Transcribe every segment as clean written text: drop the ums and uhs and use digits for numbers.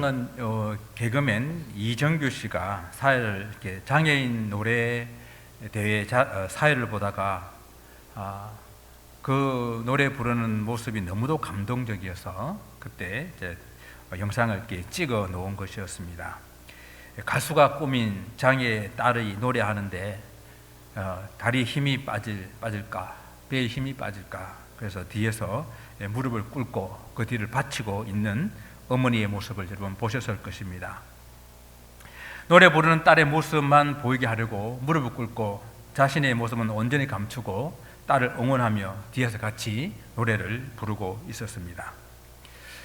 영상은 개그맨 이정규 씨가 사회를 이렇게 장애인 노래 대회 사회를 보다가 그 노래 부르는 모습이 너무도 감동적이어서 그때 이제 영상을 이렇게 찍어 놓은 것이었습니다. 가수가 꾸민 장애의 딸이 노래하는데 다리에 힘이 빠질까, 배에 힘이 빠질까, 그래서 뒤에서 무릎을 꿇고 그 뒤를 받치고 있는 어머니의 모습을 여러분 보셨을 것입니다. 노래 부르는 딸의 모습만 보이게 하려고 무릎을 꿇고 자신의 모습은 온전히 감추고 딸을 응원하며 뒤에서 같이 노래를 부르고 있었습니다.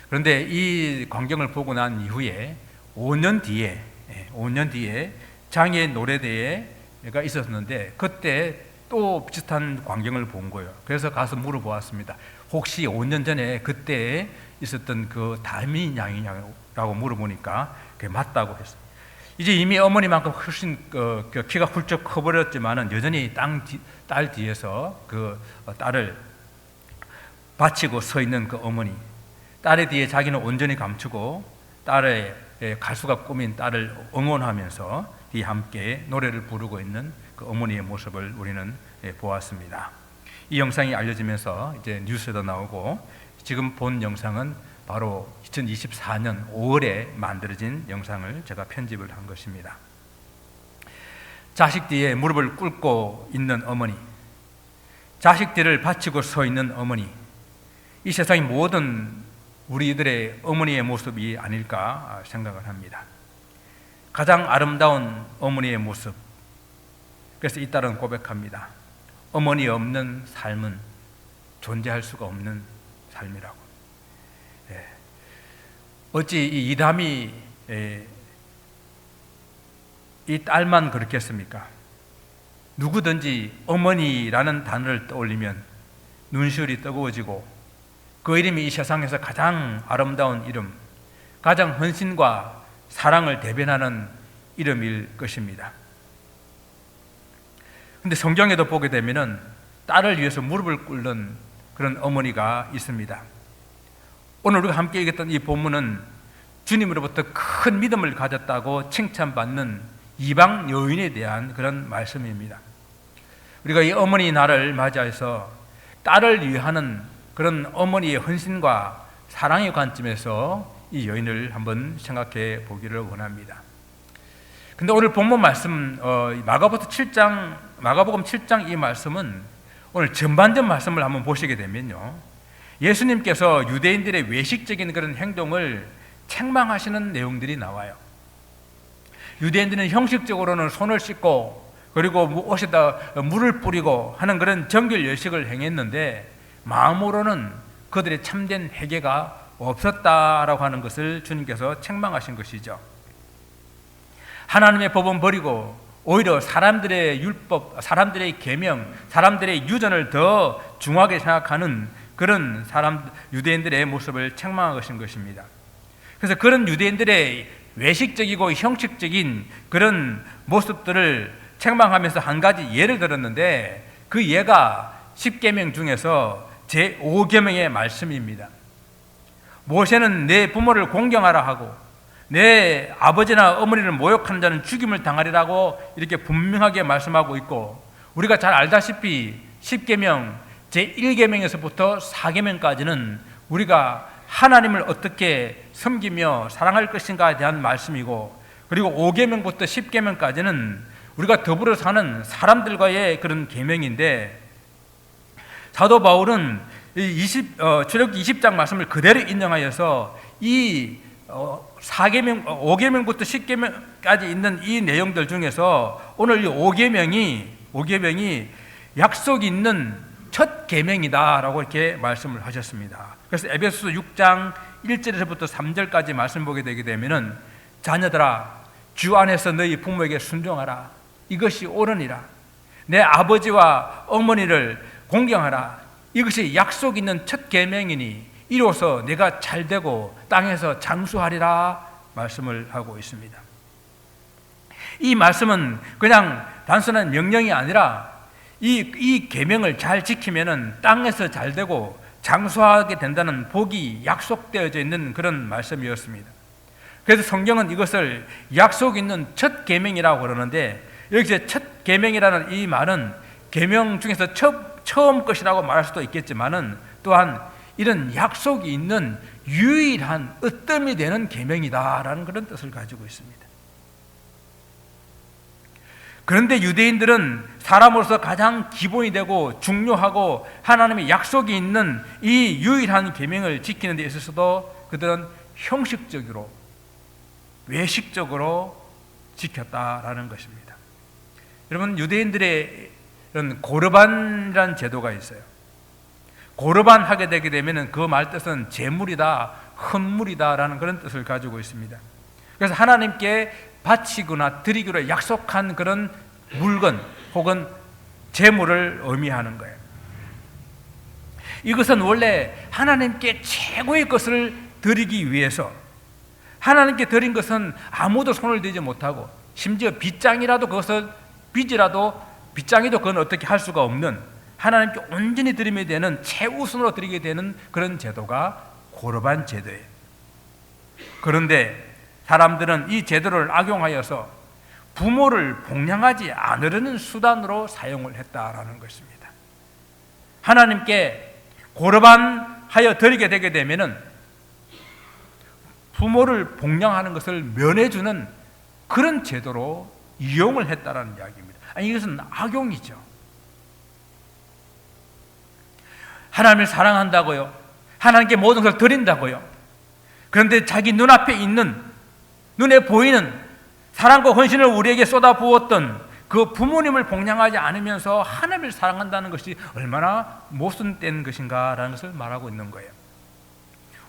그런데 이 광경을 보고 난 이후에 5년 뒤에 장애인 노래대회가 있었는데 그때 또 비슷한 광경을 본 거예요. 그래서 가서 물어보았습니다. 혹시 5년 전에 그때 있었던 그 담임 양이냐고 물어보니까 그게 맞다고 했어요. 이제 이미 어머니만큼 훨씬 키가 훌쩍 커버렸지만은 여전히 딸 뒤에서 그 딸을 받치고 서 있는 그 어머니, 딸의 뒤에 자기는 온전히 감추고 딸의 가수가 꾸민 딸을 응원하면서 뒤에 함께 노래를 부르고 있는 그 어머니의 모습을 우리는 보았습니다. 이 영상이 알려지면서 이제 뉴스에도 나오고 지금 본 영상은 바로 2024년 5월에 만들어진 영상을 제가 편집을 한 것입니다. 자식 뒤에 무릎을 꿇고 있는 어머니, 자식 뒤를 받치고 서 있는 어머니, 이 세상의 모든 우리들의 어머니의 모습이 아닐까 생각을 합니다. 가장 아름다운 어머니의 모습. 그래서 이 딸은 고백합니다. 어머니 없는 삶은 존재할 수가 없는 삶이라고. 어찌 이 이담이 이 딸만 그렇겠습니까? 누구든지 어머니라는 단어를 떠올리면 눈시울이 뜨거워지고 그 이름이 이 세상에서 가장 아름다운 이름, 가장 헌신과 사랑을 대변하는 이름일 것입니다. 근데 성경에도 보게 되면은 딸을 위해서 무릎을 꿇는 그런 어머니가 있습니다. 오늘 우리가 함께 읽었던 이 본문은 주님으로부터 큰 믿음을 가졌다고 칭찬받는 이방 여인에 대한 그런 말씀입니다. 우리가 이 어머니 날을 맞이해서 딸을 위하는 그런 어머니의 헌신과 사랑의 관점에서 이 여인을 한번 생각해 보기를 원합니다. 근데 오늘 본문 말씀 마가복음 7장 이 말씀은 오늘 전반전 말씀을 한번 보시게 되면요, 예수님께서 유대인들의 외식적인 그런 행동을 책망하시는 내용들이 나와요. 유대인들은 형식적으로는 손을 씻고 그리고 옷에다 물을 뿌리고 하는 그런 정결 예식을 행했는데 마음으로는 그들의 참된 회개가 없었다라고 하는 것을 주님께서 책망하신 것이죠. 하나님의 법은 버리고 오히려 사람들의 율법, 사람들의 계명, 사람들의 유전을 더 중하게 생각하는 그런 유대인들의 모습을 책망하신 것입니다. 그래서 그런 유대인들의 외식적이고 형식적인 그런 모습들을 책망하면서 한 가지 예를 들었는데 그 예가 10계명 중에서 제5계명의 말씀입니다. 모세는 내 부모를 공경하라 하고 내 아버지나 어머니를 모욕하는 자는 죽임을 당하리라고 이렇게 분명하게 말씀하고 있고, 우리가 잘 알다시피 10계명 제1계명에서부터 4계명까지는 우리가 하나님을 어떻게 섬기며 사랑할 것인가에 대한 말씀이고, 그리고 5계명부터 10계명까지는 우리가 더불어 사는 사람들과의 그런 계명인데, 사도 바울은 출애굽기 20장 말씀을 그대로 인용하여서 이 4계명, 5계명부터 10계명까지 있는 이 내용들 중에서 오늘 이 5계명이 약속이 있는 첫 계명이다라고 이렇게 말씀을 하셨습니다. 그래서 에베소서 6장 1절에서부터 3절까지 말씀 보게 되게 되면은 자녀들아 주 안에서 너희 부모에게 순종하라. 이것이 옳으니라. 내 아버지와 어머니를 공경하라. 이것이 약속 있는 첫 계명이니 이로써 내가 잘되고 땅에서 장수하리라 말씀을 하고 있습니다. 이 말씀은 그냥 단순한 명령이 아니라 이 계명을 잘 지키면은 땅에서 잘되고 장수하게 된다는 복이 약속되어져 있는 그런 말씀이었습니다. 그래서 성경은 이것을 약속 있는 첫 계명이라고 그러는데, 여기서 첫 계명이라는 이 말은 계명 중에서 처음 것이라고 말할 수도 있겠지만은 또한 이런 약속이 있는 유일한 으뜸이 되는 계명이다라는 그런 뜻을 가지고 있습니다. 그런데 유대인들은 사람으로서 가장 기본이 되고 중요하고 하나님의 약속이 있는 이 유일한 계명을 지키는 데 있어서도 그들은 형식적으로, 외식적으로 지켰다라는 것입니다. 여러분, 유대인들의 이런 고르반이라는 제도가 있어요. 고르반 하게 되게 되면 그 말 뜻은 제물이다, 헌물이다라는 그런 뜻을 가지고 있습니다. 그래서 하나님께 바치거나 드리기로 약속한 그런 물건 혹은 제물을 의미하는 거예요. 이것은 원래 하나님께 최고의 것을 드리기 위해서, 하나님께 드린 것은 아무도 손을 대지 못하고 심지어 빗장이라도 그것을 빗장이도 그건 어떻게 할 수가 없는, 하나님께 온전히 드리게 되는 최우선으로 드리게 되는 그런 제도가 고르반 제도예요. 그런데 사람들은 이 제도를 악용하여서 부모를 복양하지 않으려는 수단으로 사용을 했다라는 것입니다. 하나님께 고르반하여 드리게 되게 되면은 부모를 복양하는 것을 면해주는 그런 제도로 이용을 했다라는 이야기입니다. 아니, 이것은 악용이죠. 하나님을 사랑한다고요, 하나님께 모든 것을 드린다고요. 그런데 자기 눈앞에 있는, 눈에 보이는 사랑과 헌신을 우리에게 쏟아부었던 그 부모님을 복양하지 않으면서 하나님을 사랑한다는 것이 얼마나 모순된 것인가라는 것을 말하고 있는 거예요.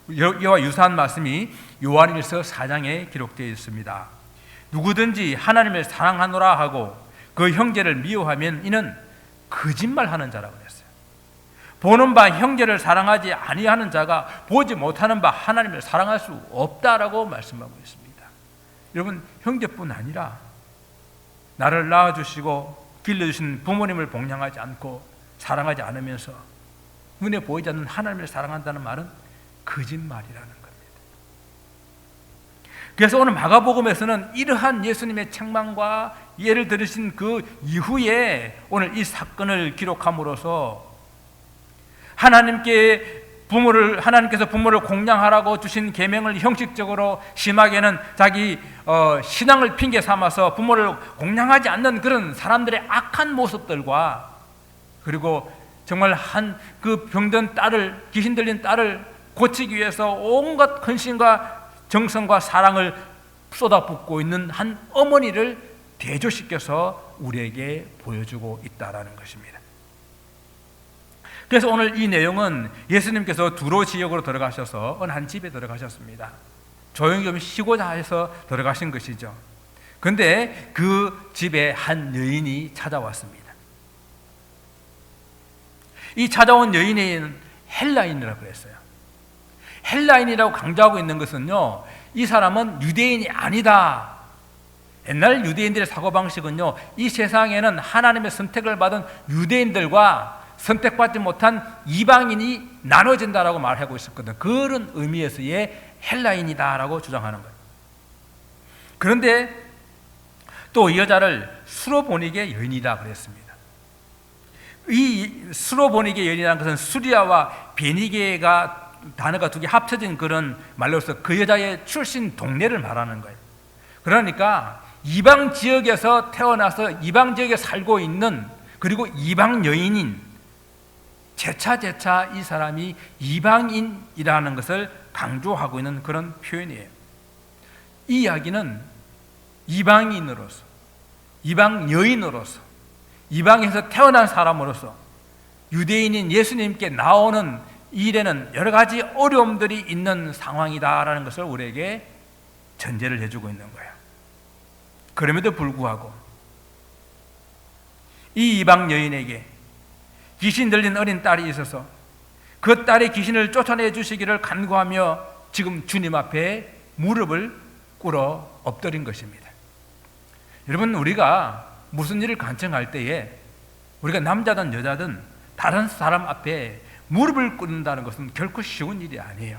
이와 유사한 말씀이 요한일서 4장에 기록되어 있습니다. 누구든지 하나님을 사랑하노라 하고 그 형제를 미워하면 이는 거짓말하는 자라고 그랬어요. 보는 바 형제를 사랑하지 아니하는 자가 보지 못하는 바 하나님을 사랑할 수 없다라고 말씀하고 있습니다. 여러분, 형제뿐 아니라 나를 낳아주시고 길러주신 부모님을 복양하지 않고 사랑하지 않으면서 눈에 보이지 않는 하나님을 사랑한다는 말은 거짓말이라는 겁니다. 그래서 오늘 마가복음에서는 이러한 예수님의 책망과 예를 들으신 그 이후에 오늘 이 사건을 기록함으로써 하나님께서 부모를 공양하라고 주신 계명을 형식적으로, 심하게는 자기 신앙을 핑계 삼아서 부모를 공양하지 않는 그런 사람들의 악한 모습들과, 그리고 정말 그 병든 딸을, 귀신 들린 딸을 고치기 위해서 온갖 헌신과 정성과 사랑을 쏟아붓고 있는 한 어머니를 대조시켜서 우리에게 보여주고 있다라는 것입니다. 그래서 오늘 이 내용은 예수님께서 두로 지역으로 들어가셔서 어느 한 집에 들어가셨습니다. 조용히 좀 쉬고자 해서 들어가신 것이죠. 그런데 그 집에 한 여인이 찾아왔습니다. 이 찾아온 여인은 헬라인이라고 그랬어요. 헬라인이라고 강조하고 있는 것은요, 이 사람은 유대인이 아니다. 옛날 유대인들의 사고방식은요, 이 세상에는 하나님의 선택을 받은 유대인들과 선택받지 못한 이방인이 나눠진다라고 말하고 있었거든요. 그런 의미에서의 헬라인이다라고 주장하는 거예요. 그런데 또 이 여자를 수로보니게 여인이다 그랬습니다. 이 수로보니게 여인이라는 것은 수리아와 베니게가 단어가 두 개 합쳐진 그런 말로서 그 여자의 출신 동네를 말하는 거예요. 그러니까 이방 지역에서 태어나서 이방 지역에 살고 있는, 그리고 이방 여인인, 재차 이 사람이 이방인이라는 것을 강조하고 있는 그런 표현이에요. 이 이야기는 이방인으로서, 이방 여인으로서, 이방에서 태어난 사람으로서 유대인인 예수님께 나오는 일에는 여러 가지 어려움들이 있는 상황이다라는 것을 우리에게 전제를 해주고 있는 거예요. 그럼에도 불구하고 이 이방 여인에게 귀신 들린 어린 딸이 있어서 그 딸의 귀신을 쫓아내 주시기를 간구하며 지금 주님 앞에 무릎을 꿇어 엎드린 것입니다. 여러분, 우리가 무슨 일을 간청할 때에 우리가 남자든 여자든 다른 사람 앞에 무릎을 꿇는다는 것은 결코 쉬운 일이 아니에요.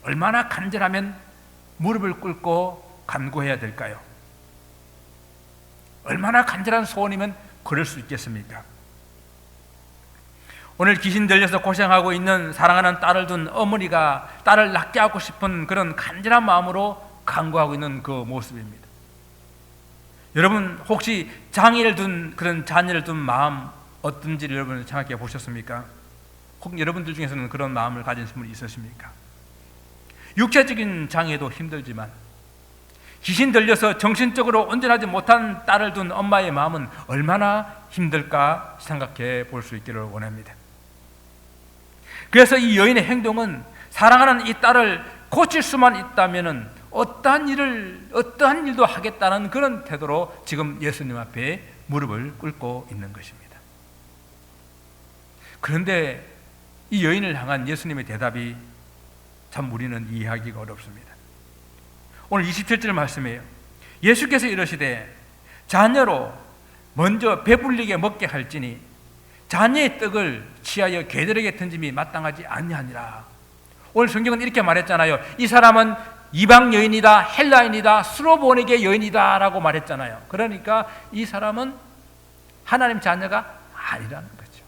얼마나 간절하면 무릎을 꿇고 간구해야 될까요? 얼마나 간절한 소원이면 그럴 수 있겠습니까? 오늘 귀신 들려서 고생하고 있는 사랑하는 딸을 둔 어머니가 딸을 낫게 하고 싶은 그런 간절한 마음으로 간구하고 있는 그 모습입니다. 여러분 혹시 장애를 둔 그런 자녀를 둔 마음 어떤지를 여러분 생각해 보셨습니까? 혹 여러분들 중에서는 그런 마음을 가진 분이 있으십니까? 육체적인 장애도 힘들지만 귀신 들려서 정신적으로 온전하지 못한 딸을 둔 엄마의 마음은 얼마나 힘들까 생각해 볼 수 있기를 원합니다. 그래서 이 여인의 행동은 사랑하는 이 딸을 고칠 수만 있다면 어떠한 일도 하겠다는 그런 태도로 지금 예수님 앞에 무릎을 꿇고 있는 것입니다. 그런데 이 여인을 향한 예수님의 대답이 참 우리는 이해하기가 어렵습니다. 오늘 27절 말씀이에요. 예수께서 이르시되 자녀로 먼저 배불리게 먹게 할지니 자녀의 떡을 취하여 개들에게 던짐이 마땅하지 아니하니라. 오늘 성경은 이렇게 말했잖아요. 이 사람은 이방 여인이다, 헬라인이다, 수로보니게 여인이다 라고 말했잖아요. 그러니까 이 사람은 하나님 자녀가 아니라는 거죠.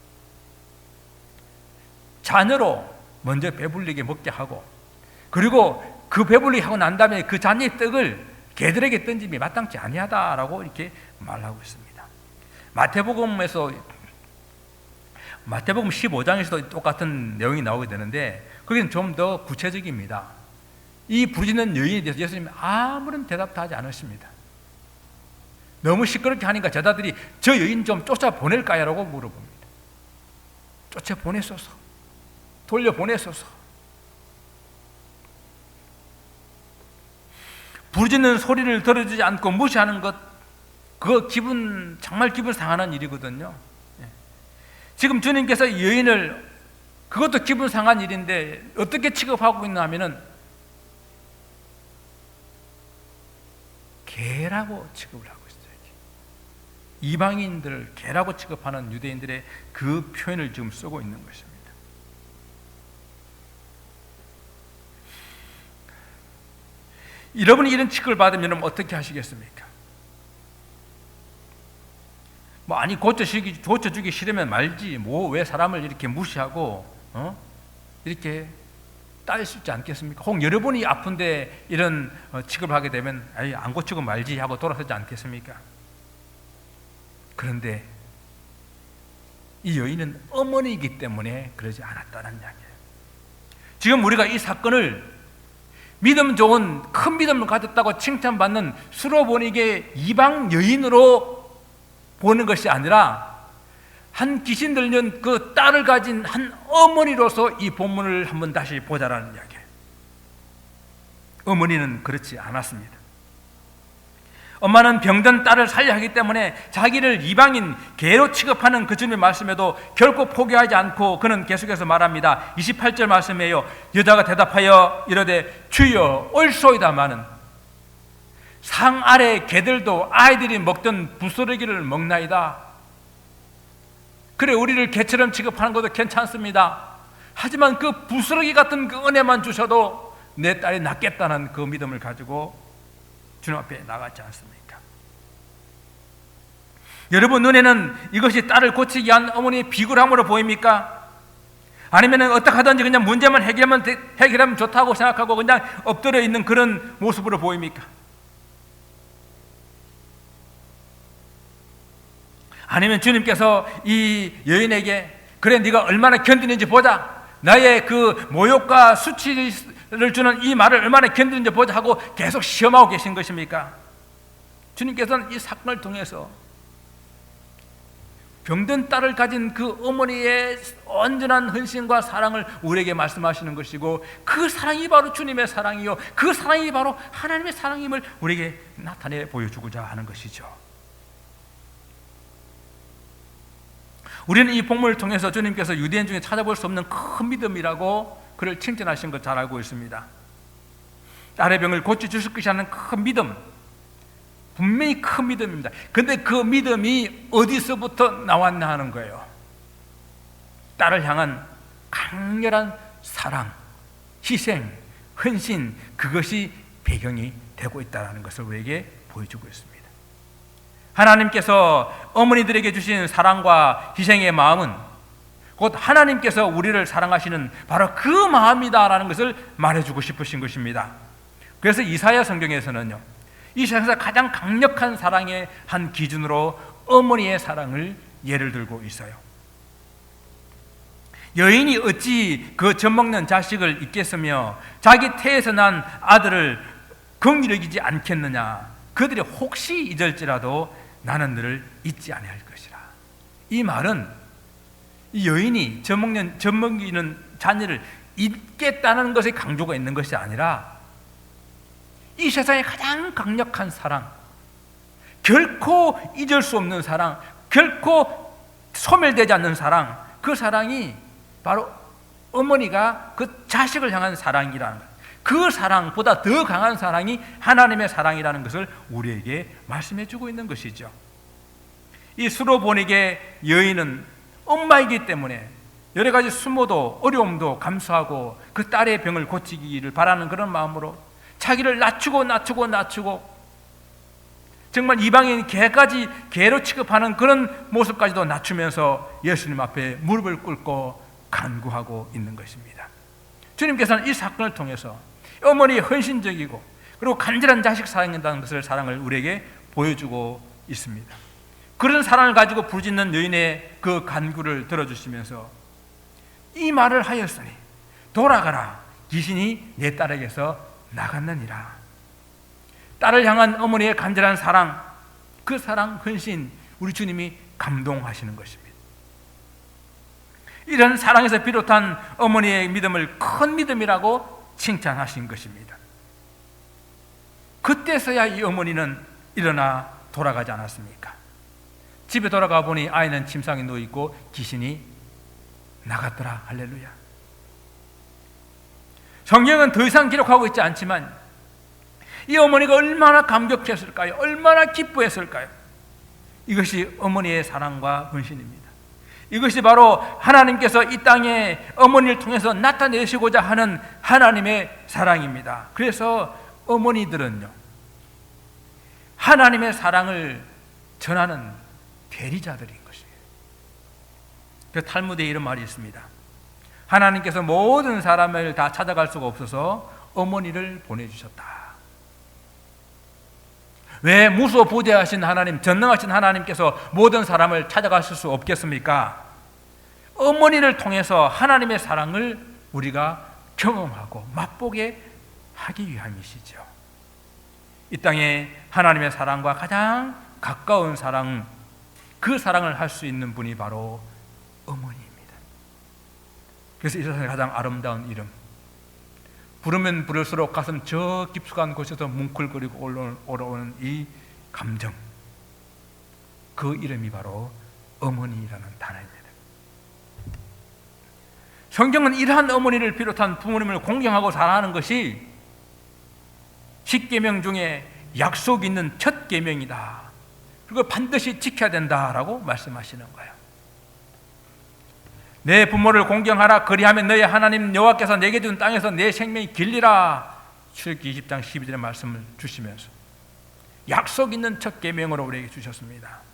자녀로 먼저 배불리게 먹게 하고, 그리고 그 배불리게 하고 난 다음에 그 자녀의 떡을 개들에게 던짐이 마땅치 아니하다라고 이렇게 말하고 있습니다. 마태복음 15장에서도 똑같은 내용이 나오게 되는데 거기는 좀 더 구체적입니다. 이 부르짖는 여인에 대해서 예수님이 아무런 대답도 하지 않으십니다. 너무 시끄럽게 하니까 제자들이 저 여인 좀 쫓아보낼까요? 라고 물어봅니다. 쫓아보내소서, 돌려보내소서. 부르짖는 소리를 들어주지 않고 무시하는 것, 그거 정말 기분 상하는 일이거든요. 지금 주님께서 여인을, 그것도 기분 상한 일인데 어떻게 취급하고 있나 하면은 개라고 취급을 하고 있어요. 이방인들을 개라고 취급하는 유대인들의 그 표현을 지금 쓰고 있는 것입니다. 여러분이 이런 취급을 받으면 어떻게 하시겠습니까? 아니 고쳐주기 싫으면 말지, 왜 사람을 이렇게 무시하고 이렇게 따질 수 있지 않겠습니까? 혹 여러분이 아픈데 이런 취급을 하게 되면 안 고치고 말지 하고 돌아서지 않겠습니까? 그런데 이 여인은 어머니이기 때문에 그러지 않았다는 이야기예요. 지금 우리가 이 사건을 믿음 좋은 큰 믿음을 가졌다고 칭찬받는 수로보니게 이방 여인으로 보는 것이 아니라 한 귀신 들린 그 딸을 가진 한 어머니로서 이 본문을 한번 다시 보자라는 이야기예요. 어머니는 그렇지 않았습니다. 엄마는 병든 딸을 살려야 하기 때문에 자기를 이방인 개로 취급하는 그 주님의 말씀에도 결코 포기하지 않고 그는 계속해서 말합니다. 28절 말씀이에요. 여자가 대답하여 이르되 주여 옳소이다마는 상 아래 개들도 아이들이 먹던 부스러기를 먹나이다. 그래, 우리를 개처럼 취급하는 것도 괜찮습니다. 하지만 그 부스러기 같은 그 은혜만 주셔도 내 딸이 낫겠다는 그 믿음을 가지고 주님 앞에 나갔지 않습니까? 여러분 눈에는 이것이 딸을 고치기 위한 어머니의 비굴함으로 보입니까? 아니면 어떻게 하든지 그냥 문제만 해결하면 좋다고 생각하고 그냥 엎드려 있는 그런 모습으로 보입니까? 아니면 주님께서 이 여인에게 그래 네가 얼마나 견디는지 보자, 나의 그 모욕과 수치를 주는 이 말을 얼마나 견디는지 보자 하고 계속 시험하고 계신 것입니까? 주님께서는 이 사건을 통해서 병든 딸을 가진 그 어머니의 온전한 헌신과 사랑을 우리에게 말씀하시는 것이고, 그 사랑이 바로 주님의 사랑이요, 그 사랑이 바로 하나님의 사랑임을 우리에게 나타내 보여주고자 하는 것이죠. 우리는 이 본문을 통해서 주님께서 유대인 중에 찾아볼 수 없는 큰 믿음이라고 그를 칭찬하신 것 잘 알고 있습니다. 딸의 병을 고쳐주실 것이라는 큰 믿음, 분명히 큰 믿음입니다. 그런데 그 믿음이 어디서부터 나왔나 하는 거예요. 딸을 향한 강렬한 사랑, 희생, 헌신, 그것이 배경이 되고 있다는 것을 우리에게 보여주고 있습니다. 하나님께서 어머니들에게 주신 사랑과 희생의 마음은 곧 하나님께서 우리를 사랑하시는 바로 그 마음이다라는 것을 말해주고 싶으신 것입니다. 그래서 이사야 성경에서는요, 이 세상에서 가장 강력한 사랑의 한 기준으로 어머니의 사랑을 예를 들고 있어요. 여인이 어찌 그 젖먹는 자식을 잊겠으며 자기 태에서 난 아들을 긍휼히 여기지 않겠느냐. 그들이 혹시 잊을지라도 나는 너를 잊지 아니할 것이라. 이 말은 이 여인이 젖먹이는 자녀를 잊겠다는 것에 강조가 있는 것이 아니라 이 세상의 가장 강력한 사랑, 결코 잊을 수 없는 사랑, 결코 소멸되지 않는 사랑, 그 사랑이 바로 어머니가 그 자식을 향한 사랑이라는 것, 그 사랑보다 더 강한 사랑이 하나님의 사랑이라는 것을 우리에게 말씀해 주고 있는 것이죠. 이 수로보닉의 여인은 엄마이기 때문에 여러 가지 수모도 어려움도 감수하고 그 딸의 병을 고치기를 바라는 그런 마음으로 자기를 낮추고 정말 이방인 개까지 개로 취급하는 그런 모습까지도 낮추면서 예수님 앞에 무릎을 꿇고 간구하고 있는 것입니다. 주님께서는 이 사건을 통해서 어머니의 헌신적이고 그리고 간절한 자식 사랑이라는 것을 사랑을 우리에게 보여주고 있습니다. 그런 사랑을 가지고 부르짖는 여인의 그 간구를 들어주시면서 이 말을 하였으니 돌아가라, 귀신이 내 딸에게서 나갔느니라. 딸을 향한 어머니의 간절한 사랑, 그 사랑, 헌신, 우리 주님이 감동하시는 것입니다. 이런 사랑에서 비롯한 어머니의 믿음을 큰 믿음이라고 칭찬하신 것입니다. 그때서야 이 어머니는 일어나 돌아가지 않았습니까? 집에 돌아가 보니 아이는 침상에 누워있고 귀신이 나갔더라. 할렐루야. 성경은 더 이상 기록하고 있지 않지만 이 어머니가 얼마나 감격했을까요? 얼마나 기뻐했을까요? 이것이 어머니의 사랑과 헌신입니다. 이것이 바로 하나님께서 이 땅에 어머니를 통해서 나타내시고자 하는 하나님의 사랑입니다. 그래서 어머니들은요, 하나님의 사랑을 전하는 대리자들인 것이에요. 그 탈무드에 이런 말이 있습니다. 하나님께서 모든 사람을 다 찾아갈 수가 없어서 어머니를 보내주셨다. 왜 무소부재하신 하나님, 전능하신 하나님께서 모든 사람을 찾아가실 수 없겠습니까? 어머니를 통해서 하나님의 사랑을 우리가 경험하고 맛보게 하기 위함이시죠. 이 땅에 하나님의 사랑과 가장 가까운 사랑, 그 사랑을 할 수 있는 분이 바로 어머니입니다. 그래서 이 세상에 가장 아름다운 이름, 부르면 부를수록 가슴 저 깊숙한 곳에서 뭉클거리고 올라오는 이 감정, 그 이름이 바로 어머니라는 단어입니다. 성경은 이러한 어머니를 비롯한 부모님을 공경하고 사랑하는 것이 10계명 중에 약속 있는 첫 계명이다. 그리고 반드시 지켜야 된다라고 말씀하시는 거예요. 내 부모를 공경하라. 그리하면 너의 하나님 여호와께서 내게 준 땅에서 내 생명이 길리라. 출애굽기 20장 12절의 말씀을 주시면서 약속 있는 첫 계명으로 우리에게 주셨습니다.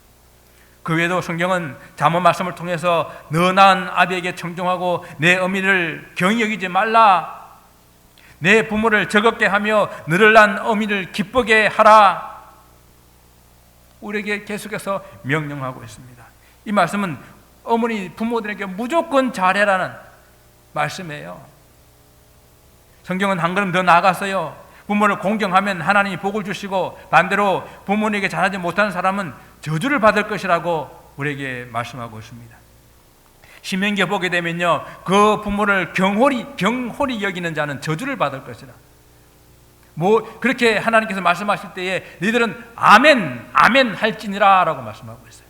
그 외에도 성경은 잠언 말씀을 통해서 너 낳은 아비에게 청종하고 내 어미를 경히 여기지 말라. 내 부모를 즐겁게 하며 너를 낳은 어미를 기쁘게 하라. 우리에게 계속해서 명령하고 있습니다. 이 말씀은 어머니 부모들에게 무조건 잘해라는 말씀이에요. 성경은 한 걸음 더 나아가서요, 부모를 공경하면 하나님이 복을 주시고 반대로 부모에게 잘하지 못하는 사람은 저주를 받을 것이라고 우리에게 말씀하고 있습니다. 신명기에 보게 되면요, 그 부모를 경홀히 여기는 자는 저주를 받을 것이라. 그렇게 하나님께서 말씀하실 때에 너희들은 아멘 할지니라 라고 말씀하고 있어요.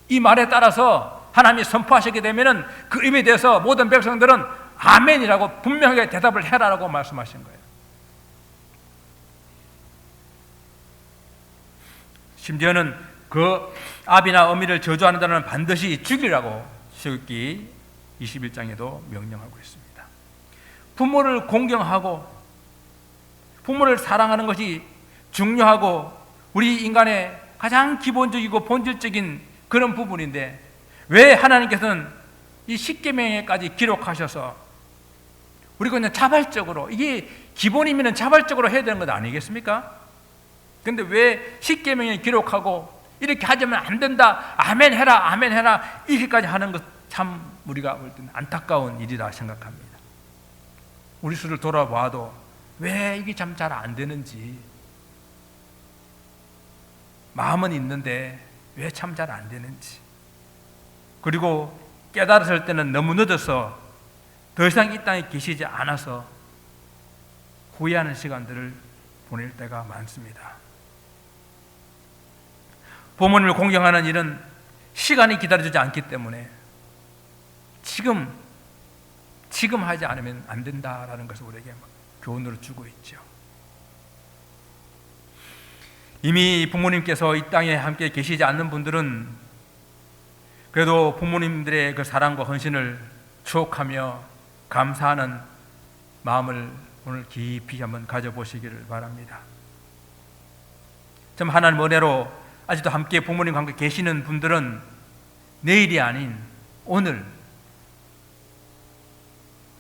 이 말에 따라서 하나님이 선포하시게 되면은 그 의미에 대해서 모든 백성들은 아멘이라고 분명하게 대답을 해라라고 말씀하신 거예요. 심지어는 그 아비나 어미를 저주하는 자는 반드시 죽이라고 출애굽기 21장에도 명령하고 있습니다. 부모를 공경하고 부모를 사랑하는 것이 중요하고 우리 인간의 가장 기본적이고 본질적인 그런 부분인데 왜 하나님께서는 이 십계명에까지 기록하셔서 우리가 그냥 자발적으로, 이게 기본이면 자발적으로 해야 되는 것 아니겠습니까? 근데 왜 십계명에 기록하고 이렇게 하자면 안 된다, 아멘 해라, 아멘 해라, 이렇게까지 하는 것 참 우리가 볼 때는 안타까운 일이라 생각합니다. 우리 수를 돌아봐도 왜 이게 참 잘 안 되는지, 마음은 있는데 왜 참 잘 안 되는지, 그리고 깨달았을 때는 너무 늦어서 더 이상 이 땅에 계시지 않아서 후회하는 시간들을 보낼 때가 많습니다. 부모님을 공경하는 일은 시간이 기다려주지 않기 때문에 지금 하지 않으면 안 된다라는 것을 우리에게 교훈으로 주고 있죠. 이미 부모님께서 이 땅에 함께 계시지 않는 분들은 그래도 부모님들의 그 사랑과 헌신을 추억하며 감사하는 마음을 오늘 깊이 한번 가져보시기를 바랍니다. 참 하나님 은혜로 아직도 함께 부모님과 함께 계시는 분들은 내일이 아닌 오늘,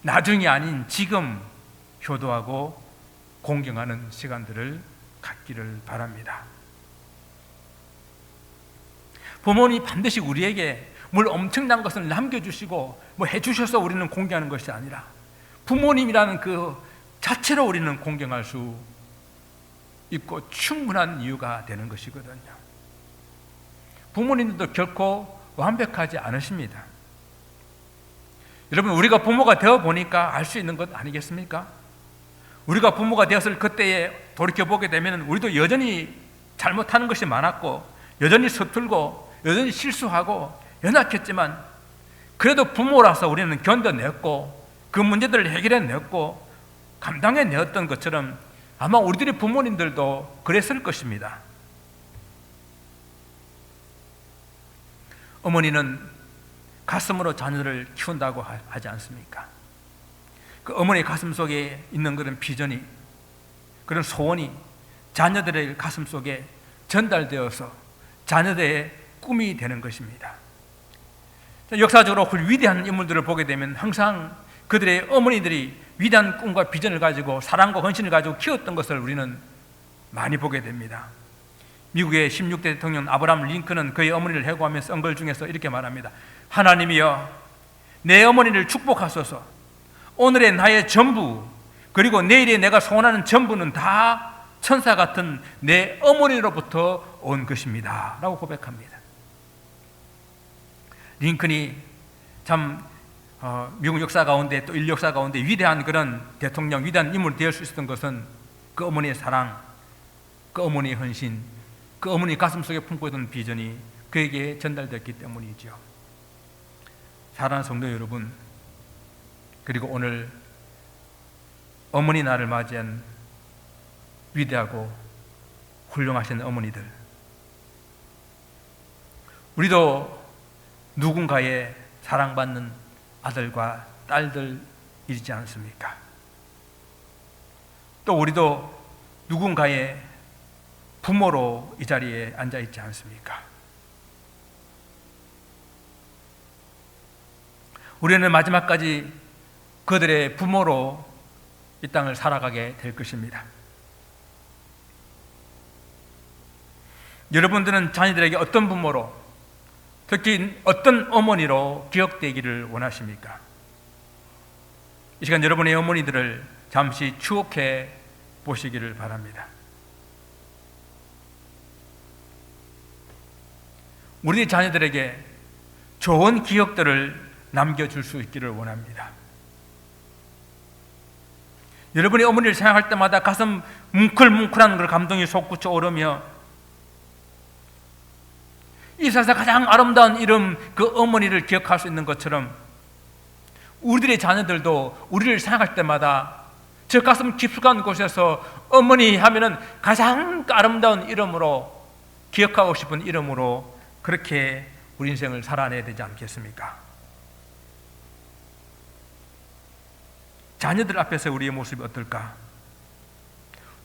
나중이 아닌 지금 효도하고 공경하는 시간들을 갖기를 바랍니다. 부모님이 반드시 우리에게 뭘 엄청난 것을 남겨주시고 뭐 해주셔서 우리는 공경하는 것이 아니라 부모님이라는 그 자체로 우리는 공경할 수 있고 충분한 이유가 되는 것이거든요. 부모님들도 결코 완벽하지 않으십니다. 여러분, 우리가 부모가 되어 보니까 알 수 있는 것 아니겠습니까? 우리가 부모가 되었을 그때에 돌이켜보게 되면 우리도 여전히 잘못하는 것이 많았고 여전히 서툴고 여전히 실수하고 연약했지만 그래도 부모라서 우리는 견뎌냈고 그 문제들을 해결해냈고 감당해내었던 것처럼 아마 우리들의 부모님들도 그랬을 것입니다. 어머니는 가슴으로 자녀를 키운다고 하지 않습니까? 그 어머니 가슴 속에 있는 그런 비전이, 그런 소원이 자녀들의 가슴 속에 전달되어서 자녀들의 꿈이 되는 것입니다. 역사적으로 그 위대한 인물들을 보게 되면 항상 그들의 어머니들이 위대한 꿈과 비전을 가지고 사랑과 헌신을 가지고 키웠던 것을 우리는 많이 보게 됩니다. 미국의 16대 대통령 아브라함 링컨은 그의 어머니를 해고하며 쓴 글 중에서 이렇게 말합니다. 하나님이여, 내 어머니를 축복하소서. 오늘의 나의 전부, 그리고 내일의 내가 소원하는 전부는 다 천사 같은 내 어머니로부터 온 것입니다 라고 고백합니다. 링컨이 참 미국 역사 가운데 또 인류 역사 가운데 위대한 그런 대통령, 위대한 인물이 될 수 있었던 것은 그 어머니의 사랑, 그 어머니의 헌신, 그 어머니 가슴 속에 품고 있던 비전이 그에게 전달됐기 때문이죠. 사랑하는 성도 여러분, 그리고 오늘 어머니 날을 맞이한 위대하고 훌륭하신 어머니들, 우리도 누군가의 사랑받는 아들과 딸들이지 않습니까? 또 우리도 누군가의 부모로 이 자리에 앉아 있지 않습니까? 우리는 마지막까지 그들의 부모로 이 땅을 살아가게 될 것입니다. 여러분들은 자녀들에게 어떤 부모로, 특히 어떤 어머니로 기억되기를 원하십니까? 이 시간 여러분의 어머니들을 잠시 추억해 보시기를 바랍니다. 우리 자녀들에게 좋은 기억들을 남겨줄 수 있기를 원합니다. 여러분이 어머니를 생각할 때마다 가슴 뭉클뭉클한 그 감동이 솟구쳐 오르며 이 세상에서 가장 아름다운 이름, 그 어머니를 기억할 수 있는 것처럼 우리들의 자녀들도 우리를 생각할 때마다 저 가슴 깊숙한 곳에서 어머니 하면은 가장 아름다운 이름으로, 기억하고 싶은 이름으로 그렇게 우리 인생을 살아내야 되지 않겠습니까? 자녀들 앞에서 우리의 모습이 어떨까?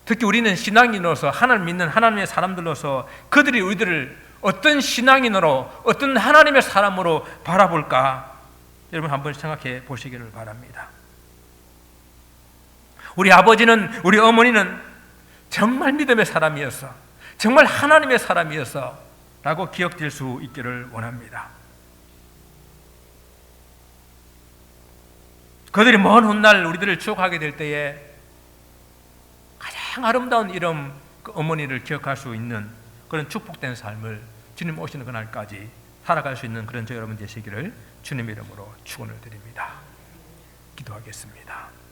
특히 우리는 신앙인으로서 하나님 믿는 하나님의 사람들로서 그들이 우리들을 어떤 신앙인으로 어떤 하나님의 사람으로 바라볼까 여러분 한번 생각해 보시기를 바랍니다. 우리 아버지는 우리 어머니는 정말 믿음의 사람이었어, 정말 하나님의 사람이었어 라고 기억될 수 있기를 원합니다. 그들이 먼 훗날 우리들을 추억하게 될 때에 가장 아름다운 이름 그 어머니를 기억할 수 있는 그런 축복된 삶을 주님 오시는 그날까지 살아갈 수 있는 그런 저 여러분 되시기를 주님의 이름으로 축원을 드립니다. 기도하겠습니다.